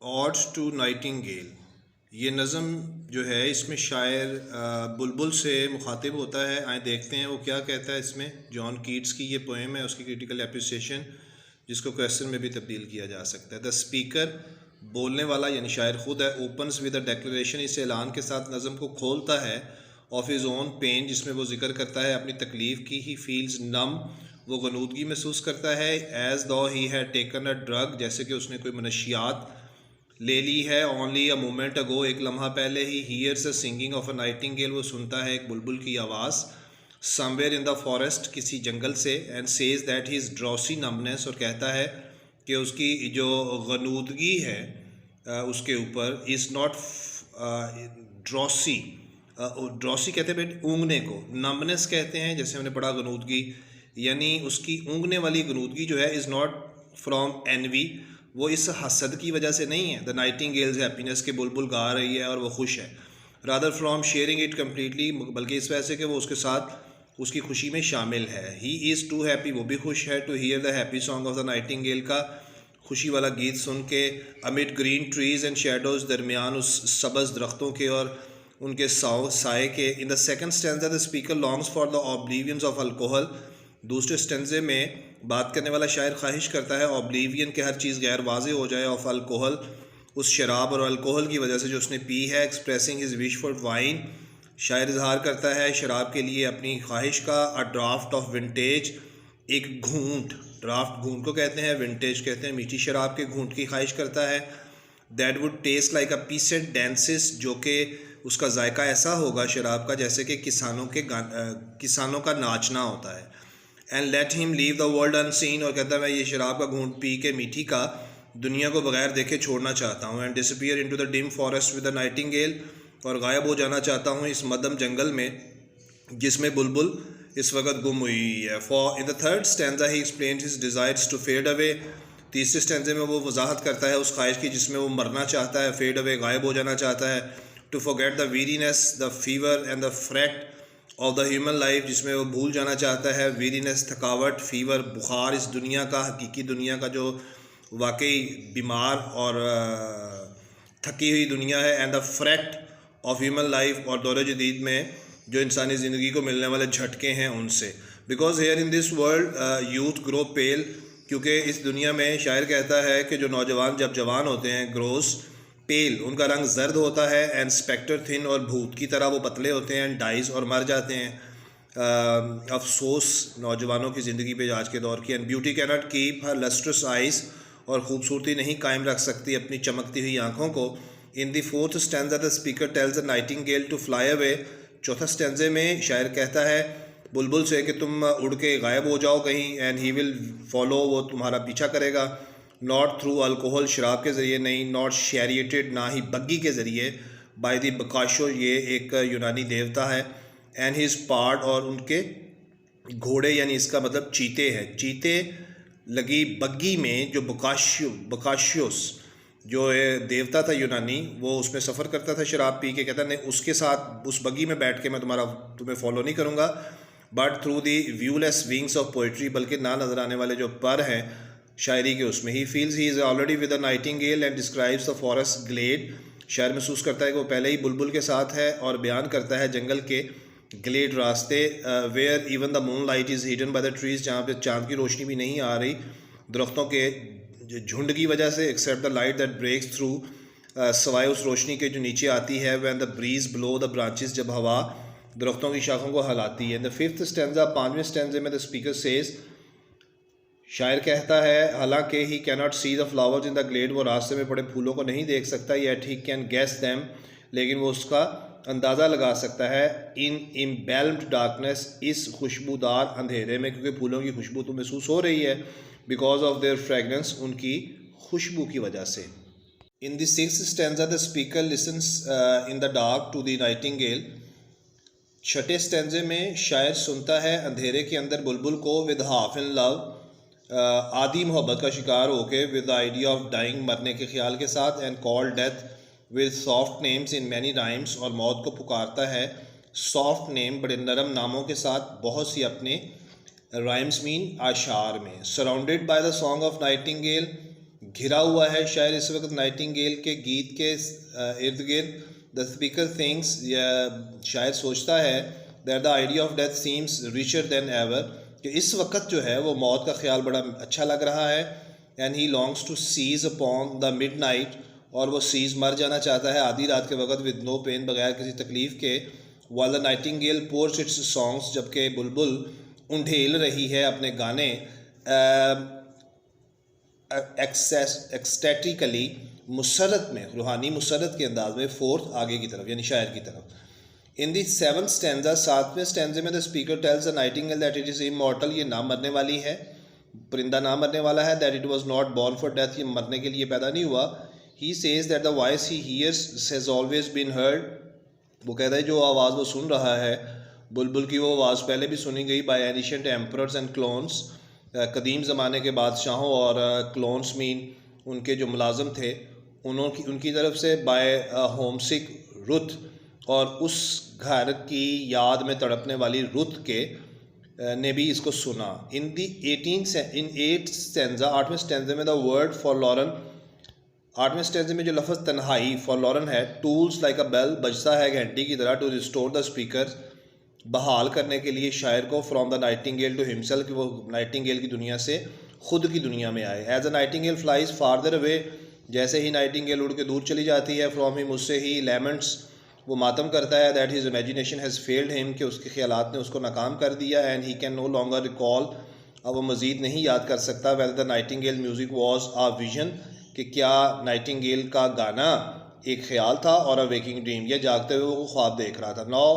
Odd to Nightingale. ये नज़म जो है इसमें शायर बुलबुल से मुखातिब होता है। आए देखते हैं वो क्या कहता है इसमें। जॉन कीट्स की ये पोएम है, उसकी क्रिटिकल एप्रिसिएशन जिसको क्वेश्चन में भी तब्दील किया जा सकता है। द स्पीकर, बोलने वाला यानी शायर खुद है, ओपन्स विद अ डेक्लेरेशन, इस ऐलान के साथ नज़म को खोलता है, ऑफ हिज ओन पेन, जिसमें वो जिक्र करता है अपनी तकलीफ़ की। ही फील्स नम, वो गनूदगी महसूस करता है। एज़ दो he had taken a drug, जैसे कि उसने कोई मनशियात ले ली है। ओनली अ मोमेंट अगो, एक लम्हा पहले ही। Hears a singing of a nightingale, वो सुनता है एक बुलबुल की आवाज़। समवेयर इन द फॉरेस्ट, किसी जंगल से। And says that his drowsy numbness, और कहता है कि उसकी जो गनूदगी है उसके ऊपर इज़ नॉट ड्रॉसी। ड्रॉसी कहते हैं बेट ऊँगने को, नमनेस कहते हैं जैसे हमने पढ़ा गनूदगी, यानी उसकी ऊँगने वाली गनूदगी जो है इज़ नॉट फ्रॉम एनवी, वो इस हसद की वजह से नहीं है। द नाइटिंगेल्स हैप्पीनेस, के बुलबुल गा रही है और वो खुश है। Rather from sharing it completely, बल्कि इस वजह से कि वो उसके साथ उसकी खुशी में शामिल है। ही इज़ टू हैप्पी, वो भी खुश है। To hear the happy song of the nightingale, का खुशी वाला गीत सुन के। Amid green trees and shadows, दरमियान उस सबज़ दरख्तों के और उनके साए के। In the second stanza the speaker longs for the oblivions of alcohol, दूसरे स्टेंजे में बात करने वाला शायर ख्वाहिश करता है ऑब्लीवियन के, हर चीज़ गैर वाज़े हो जाए, ऑफ अल्कोहल, उस शराब और अल्कोहल की वजह से जो उसने पी है। Expressing his wish for wine, शायर इजहार करता है शराब के लिए अपनी ख्वाहिश का। अ ड्राफ्ट ऑफ विंटेज, एक घूंट, ड्राफ्ट घूंट को कहते हैं, विंटेज कहते हैं मीठी शराब के घूंट की ख्वाहिश करता है। That would taste like a pieced dances, जो कि उसका जायका ऐसा होगा शराब का जैसे कि किसानों का नाचना होता है। And let him leave the world unseen, और कहता है मैं ये शराब का घूंट पी के मीठी का दुनिया को बगैर देखे छोड़ना चाहता हूँ। And disappear into the dim forest with the Nightingale, और गायब हो जाना चाहता हूँ इस मदम जंगल में जिसमें बुलबुल इस वक्त गुम हुई है। For in the third stanza he explained his desires to fade away, तीसरे स्टैंजे में वो वजाहत करता है उस ख्वाहिश की जिसमें वो मरना चाहता है, फेड अवे, गायब हो जाना चाहता है। To forget the weariness, the fever and the fret of the human life, जिसमें वो भूल जाना चाहता है। वीरीनेस, थकावट, फीवर, बुखार इस दुनिया का, हकीकी दुनिया का जो वाकई बीमार और थकी हुई दुनिया है। And the fret of human life, और दौर जदीद में जो इंसानी ज़िंदगी को मिलने वाले झटके हैं उनसे। Because here in this world youth grow pale, क्योंकि इस दुनिया में शायर कहता है कि जो नौजवान जब जवान होते हैं, ग्रोस पेल, उनका रंग जर्द होता है। एंड स्पेक्टर थिन, और भूत की तरह वो पतले होते हैं। एंड डाइज, और मर जाते हैं। अफसोस नौजवानों की ज़िंदगी पे आज के दौर की। And beauty can not keep her lustrous eyes, और ख़ूबसूरती नहीं कायम रख सकती अपनी चमकती हुई आँखों को। In the fourth stanza the speaker tells the nightingale to fly away, चौथा स्टैंजे में शायर कहता है बुलबुल से कि तुम उड़ के गायब हो जाओ कहीं। एंड ही विल फॉलो, वो तुम्हारा पीछा करेगा। नॉट थ्रू अल्कोहल, शराब के ज़रिए नहीं। नॉट शैरिएटेड, ना ही बग्गी के ज़रिए। बाय द बकाशो, ये एक यूनानी देवता है। एंड हिज पार्ट, और उनके घोड़े, यानी इसका मतलब चीते हैं। चीते लगी बग्गी में, जो बकाशियोस जो देवता था यूनानी, वो उसमें सफ़र करता था शराब पी के। कहता नहीं, उसके साथ उस बग्गी में बैठ के मैं तुम्हें फॉलो नहीं करूँगा। But through the व्यूलेस wings of poetry, बल्कि ना नज़र आने वाले जो पर हैं शायरी के, उसमें। He feels he is already with a nightingale and describes the forest glade, शायर महसूस करता है कि वो पहले ही बुलबुल के साथ है, और बयान करता है जंगल के ग्लेड रास्ते। Where even the moon light is hidden by the trees, जहाँ पे चाँद की रोशनी भी नहीं आ रही दरख्तों के झुंड की वजह से। Except the light that breaks through, सवाए उस रोशनी के जो नीचे आती है। When the breeze blow the branches, जब हवा दरख्तों की शाखों को हिलाती है। द फिफ्थ स्टैंजा, पाँचवें स्टैंजे में द स्पीकर सेज, शायर कहता है हालांकि he cannot see the flowers in the glade, वो रास्ते में पड़े फूलों को नहीं देख सकता। Yet he can guess them, लेकिन वो उसका अंदाज़ा लगा सकता है। इन इम्बेल्म्ड डार्कनेस, इस खुशबूदार अंधेरे में, क्योंकि फूलों की खुशबू तो महसूस हो रही है। बिकॉज ऑफ देयर फ्रेगनेंस, उनकी खुशबू की वजह से। In the sixth stanza the speaker listens in the dark to the nightingale, छठे स्टैंजे में शायर सुनता है अंधेरे के अंदर बुलबुल को। विद हाफ इन लव, आधी मोहब्बत का शिकार होके। विद आइडिया ऑफ डाइंग, मरने के ख्याल के साथ। And called death with soft names in many rhymes, और मौत को पुकारता है सॉफ्ट नेम, बड़े नरम नामों के साथ, बहुत सी अपने राइम्स मीन आशार में। Surrounded by the song of Nightingale, घिरा हुआ है शायर इस वक्त नाइटिंगेल के गीत के इर्द गिर्द। द स्पीकर थिंक्स, या शायर सोचता है, that the idea of death seems richer than ever, कि इस वक्त जो है वो मौत का ख्याल बड़ा अच्छा लग रहा है। And he longs to cease upon the midnight, और वो सीज मर जाना चाहता है आधी रात के वक्त, विद नो पेन, बगैर किसी तकलीफ़ के। वाल the Nightingale pores it's songs, जबकि बुलबुल उंडेल रही है अपने गाने एक्सटैटिकली, मुसरत में, रूहानी मुसरत के अंदाज में, फोर्थ आगे की तरफ यानी शायर की तरफ। इन दी सेवन्थ स्टैंजा, सातवें स्टैंजे में, the speaker tells the Nightingale that it is immortal, ये ना मरने वाली है, परिंदा ना मरने वाला है। That it was not born for death, ये मरने के लिए पैदा नहीं हुआ। He says that the voice he hears has always been heard, वो कहता है जो आवाज़ वो सुन रहा है बुलबुल की, वो आवाज़ पहले भी सुनी गई by ancient emperors and clowns, कदीम ज़माने के बादशाहों और क्लोन्स मीन उनके जो मुलाजम थे उनकी तरफ से, बाय होमसिक रुत, और उस घर की याद में तड़पने वाली रुत के ने भी इसको सुना। इन दी 8th स्टैंजा, 8वें स्टैंजे में, द वर्ड फॉर लॉरन, 8वें स्टैंजे में जो लफ्ज़ तन्हाई फॉर लॉरन है, टूल्स लाइक अ बेल, बजता है घंटी की तरह, टू रिस्टोर द स्पीकर, बहाल करने के लिए शायर को, from the nightingale to himself, कि वो नाइटिंगेल की दुनिया से खुद की दुनिया में आए। As a nightingale flies farther away, जैसे ही नाइटिंगेल उड़ के दूर चली जाती है, फ्रॉम हिम, उससे ही, लेमेंट्स, वो मातम करता है, that his imagination has failed him, कि उसके ख्यालात ने उसको नाकाम कर दिया। And he can no longer recall, अब वो मज़ीद नहीं याद कर सकता, whether the nightingale music was a vision, कि क्या नाइटिंगेल का गाना एक ख्याल था और अ वेकिंग ड्रीम, या जागते हुए वो ख्वाब देख रहा था। Now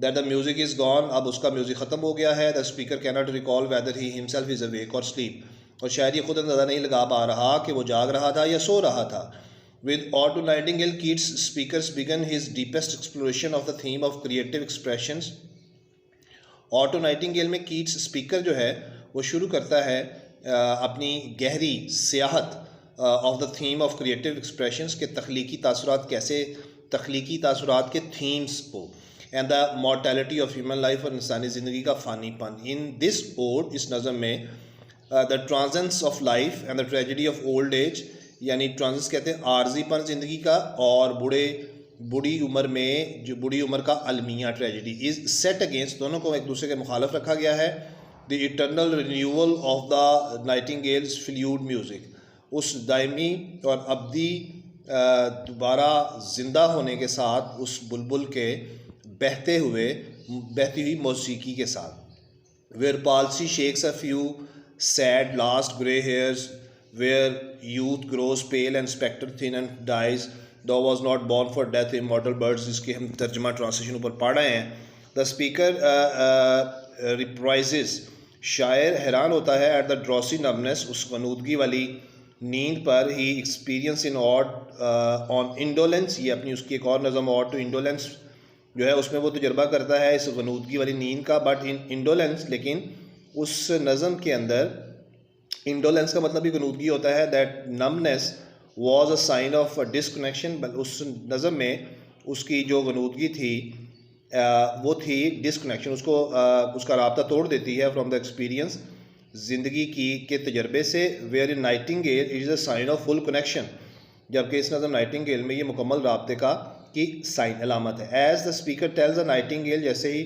that the music is gone, अब उसका म्यूज़िक ख़त्म हो गया है। The speaker cannot recall weather he himself is awake और स्लीप, और शायद ये खुद अंदाज़ा नहीं लगा पा रहा कि वो जाग रहा था या सो रहा था। With ode to nightingale, Keats speaker's began his deepest exploration of the theme of creative expressions. Ode to nightingale में कीट्स स्पीकर जो है वो शुरू करता है अपनी गहरी सियाहत of the theme of creative expressions, के तख्लीकी तासुरात, कैसे तख्लीकी तासुरात के थीम्स को, and the mortality of human life, और इंसानी ज़िंदगी का फ़ानीपन। इन दिस ओड, इस नज़म में, the transience of life and the tragedy of old age, यानी ट्रांजेंस कहते हैं आर्जीपन ज़िंदगी का, और बूढ़ी उम्र में, जो बूढ़ी उम्र का अलमिया ट्रेजिडी, इज़ सेट अगेंस्ट, दोनों को एक दूसरे के मुखालफ रखा गया है, the eternal renewal of the nightingales fluid music, उस दायमी और अब्दी दोबारा ज़िंदा होने के साथ, उस बुलबुल के बहती हुई मौसीकी के साथ। Where palsy shakes a few sad last grey hairs, where youth grows pale and spectre thin and dies, thou was not born for death, immortal birds, जिसकी हम तर्जमा ट्रांसलेशन ऊपर पढ़ रहे हैं। द स्पीकर रिप्राइजेस, शायर हैरान होता है, एट द ड्रॉसी नमनेस, उस गनूदगी वाली नींद पर। He experience in ode on indolence, ये अपनी उसकी एक और नज़म ऑड टू इंडोलेंस जो है उसमें वो तजर्बा करता है इस गनूदगी वाली नींद का, बट इन इंडोलेंस, लेकिन उस नज़म के अंदर इंडोलेंस का मतलब भी गनूदगी होता है। That numbness was a sign of disconnection, उस नज़म में उसकी जो गनूदगी थी वो थी डिसकनेक्शन, उसको उसका राब्ता तोड़ देती है फ्रॉम द एक्सपीरियंस, ज़िंदगी की के तजर्बे से। Where in nightingale it is a sign of full connection, जबकि इस नज़म नाइटिंगेल में ये मुकम्मल राब्ते का की साइन अलामत है। As the speaker tells the Nightingale, जैसे ही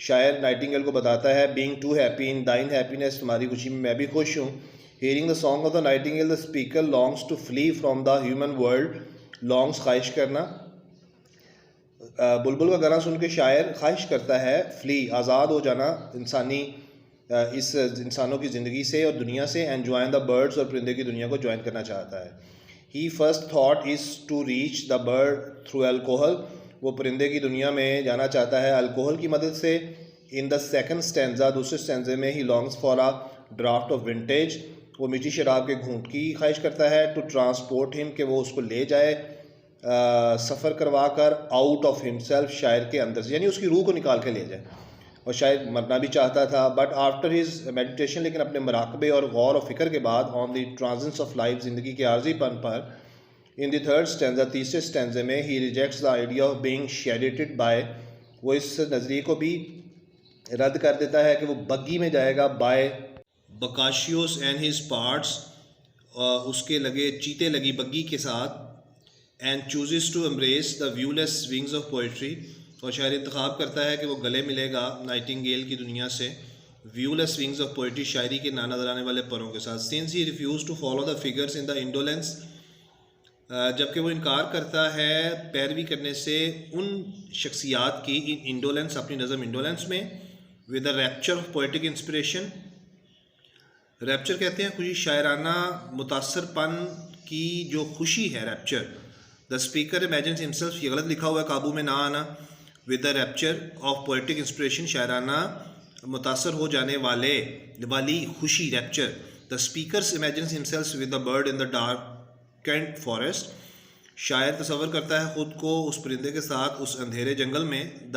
शायर नाइटिंगेल को बताता है, बीइंग टू हैप्पी इन दाइन हैप्पीनेस, तुम्हारी खुशी में मैं भी खुश हूँ। Hearing the song of the nightingale, the speaker longs to flee from the human world, longs ख्वाहिश करना, बुलबुल का गाना सुन के शायर ख्वाहिश करता है, फ्ली आज़ाद हो जाना इस इंसानों की ज़िंदगी से और दुनिया से, एंड ज्वाइन द बर्ड्स, और परिंदे की दुनिया को ज्वाइन करना चाहता है। He first thought is to reach the bird through alcohol, वो परिंदे की दुनिया में जाना चाहता है अल्कोहल की मदद से। इन द सेकंड स्टैंजा, दूसरे स्टैंजे में, he longs for a draught of vintage, वो मीठी शराब के घूंट की ख्वाहिश करता है। टू ट्रांसपोर्ट हिम, कि वो उसको ले जाए सफ़र करवा कर, आउट ऑफ हिमसेल्फ, शायर के अंदर से, यानी उसकी रूह को निकाल के ले जाए। और शायद मरना भी चाहता था, बट आफ्टर हिज मेडिटेशन, लेकिन अपने मराकबे और गौर और फिक्र के बाद, on the transience of life, ज़िंदगी के आर्जीपन पर। इन द थर्ड स्टैंजा, तीसरे स्टैंजे में, he rejects the idea of being sedated by, वो इस नज़रिए को भी रद्द कर देता है कि वो बग्गी में जाएगा, by Bacchus and his pards, उसके लगे चीते लगी बग्गी के साथ, and chooses to embrace the viewless wings of poetry, और शायर इंतखाब करता है कि वो गले मिलेगा नाइटिंगेल की दुनिया से व्यूलेस विंग्स ऑफ पोइट्री, शायरी के ना नजर आने वाले परों के साथ। Since he refuse to follow the figures in the indolence, जबकि वो इनकार करता है पैरवी करने से उन शख्सियात की इन इंडोलेंस, अपनी नज़म इंडोलेंस में, with the rapture of poetic inspiration. Rapture कहते हैं खुशी, शायराना मुतासरपन की जो खुशी है, rapture. The speaker imagine himself, ये गलत लिखा हुआ है, काबू में ना आना, with the rapture of poetic inspiration, शायराना मुतासर हो जाने वाली खुशी, rapture. The speaker imagine himself with the bird in the dark and forest, शायर तस्वर करता है ख़ुद को उस परिंदे के साथ उस अंधेरे जंगल में। द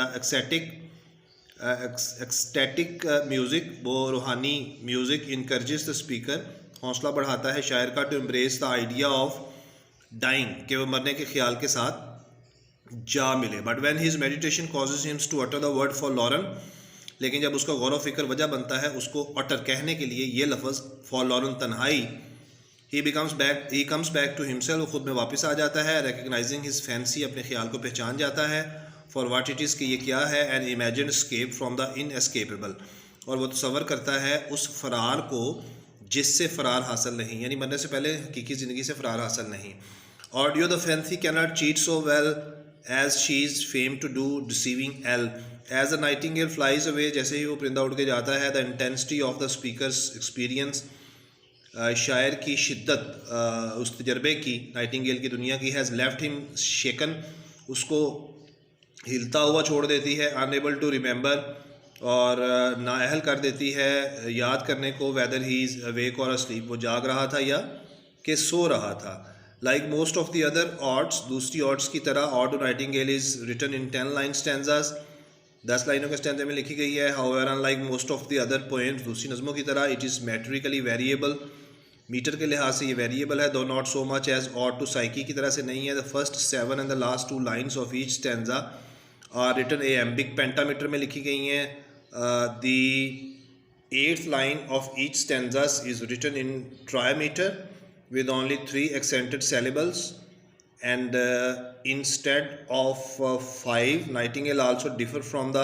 एक्सटैटिक म्यूज़िक, वो रूहानी म्यूज़िक, इनकरेजेस द स्पीकर, हौसला बढ़ाता है शायर का, to embrace the idea of dying, कि वो मरने के ख्याल के साथ जा मिले। But when his meditation causes him to utter the word forlorn, लेकिन जब उसका गौर फिक्र वजह बनता है उसको अटर कहने के लिए ये लफ्ज़ फॉर लॉरन, तन्हाई, he comes back to himself, वो खुद में वापस आ जाता है, रिकग्नाइजिंग हिज फैंसी, अपने ख्याल को पहचान जाता है, फॉर वाट इट इज़, कि ये क्या है, an imagine escape from the inescapable, और वो तस्वर करता है उस फरार को जिससे फ़रार हासिल नहीं, यानी मरने से पहले हकीकी ज़िंदगी से फ़रार हासिल नहीं। Adieu the fancy cannot cheat so well as she is famed to do, deceiving elf, as a nightingale flies away, जैसे ही वो परिंदा उड़ के जाता है, the intensity of the speaker's experience, शायर की शिद्दत उस तजर्बे की, नाइटिंगेल की दुनिया की, हैज़ लेफ्ट हिम शेकन, उसको हिलता हुआ छोड़ देती है, अनएबल टू रिमेंबर, और नाअहल कर देती है याद करने को, whether he is awake or asleep, वो जाग रहा था या कि सो रहा था। Like most of the other odes, दूसरी ऑड्स की तरह, ode nightingale is written in 10 line stanzas, 10 लाइनों के स्टैंजा में लिखी गई है। However unlike most of the other poems, दूसरी नज़मों की तरह, it is metrically variable, metre के लिहाज से ये वेरिएबल है, though not so much as ode to Psyche की तरह से नहीं है। The first 7 and the last 2 lines of each stanza are written iambic pentameter में लिखी गई हैं। The 8th line of each stanzas is written in trimeter with only 3 accented syllables, and instead of 5, Nightingale also differ from the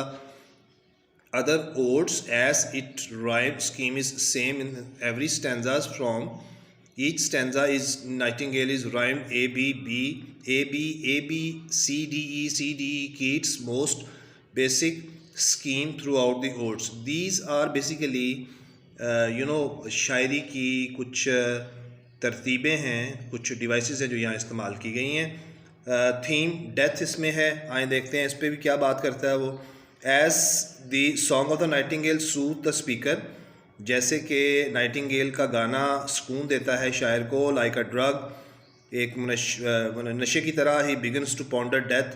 other odes as its rhyme scheme is same in every stanzas. From each stanza is Nightingale is rhymed A B B A B A B C D E C D E, Keats' most basic scheme throughout the odes. These are basically शायरी की कुछ तरतीबें हैं, कुछ devices हैं जो यहाँ इस्तेमाल की गई हैं। थीम डेथ इसमें है, आए देखते हैं इस पर भी क्या बात करता है वो। As the song of the nightingale soothe the speaker, जैसे कि नाइटिंगेल का गाना सुकून देता है शायर को, लाइक अ ड्रग, एक नशे की तरह, ही बिगन्स टू पॉन्डर डेथ,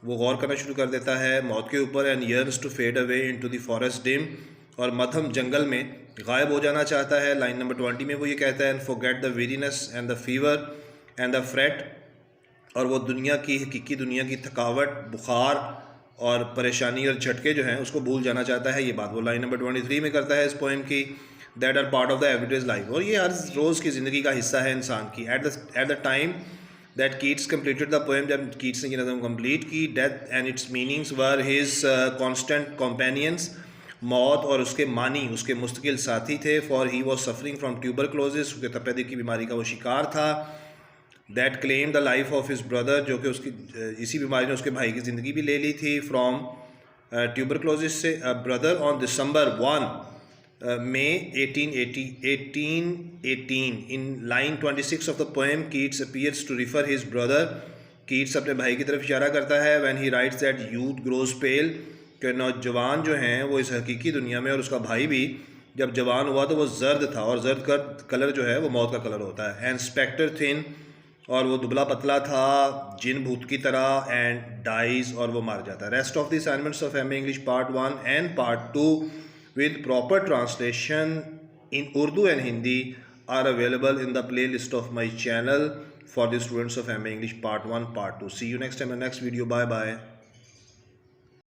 वो गौर करना शुरू कर देता है मौत के ऊपर, and yearns to fade away into the forest dim, और मध्यम जंगल में गायब हो जाना चाहता है। लाइन नंबर 20 में वो ये कहता है, and forget the weariness and the fever and the freight, और वो दुनिया की, हकीकी दुनिया की थकावट, बुखार और परेशानी और झटके जो हैं उसको भूल जाना चाहता है। ये बात वो लाइन नंबर 23 में करता है इस पोएम की, that are part of the everydays life, और ये हर रोज़ की ज़िंदगी का हिस्सा है इंसान की। At the time that Keats completed the poem, जब कीट्स ने ये नज़म कम्प्लीट की, death and its meanings were his constant companions, मौत और उसके मानी उसके मुस्तकिल साथी थे। For he was suffering from tuberculosis, उसके तपेदिक की बीमारी का वो शिकार था। That claim the life of his brother, जो कि उसकी इसी बीमारी ने उसके भाई की ज़िंदगी भी ले ली थी, फ्राम ट्यूबरक्लोसिस से। Brother on December 1 May 1818 in line 26 of the poem, Keats appears to refer his brother. Keats अपने भाई की तरफ इशारा करता है, when he writes that youth grows pale, कि नौजवान जो हैं वो इस हकीकी दुनिया में, और उसका भाई भी जब जवान हुआ तो वो जर्द था, और जर्द का कलर जो है वो मौत का कलर होता है। एंड स्पेक्टर थिन, और वो दुबला पतला था जिन भूत की तरह, एंड डाइज, और वो मार जाता है। Rest of the assignments of MA English part 1 and part 2 with proper translation in Urdu and Hindi are available in the playlist of my channel for the students of MA English part 1 part 2. See you next time in the next video. Bye bye.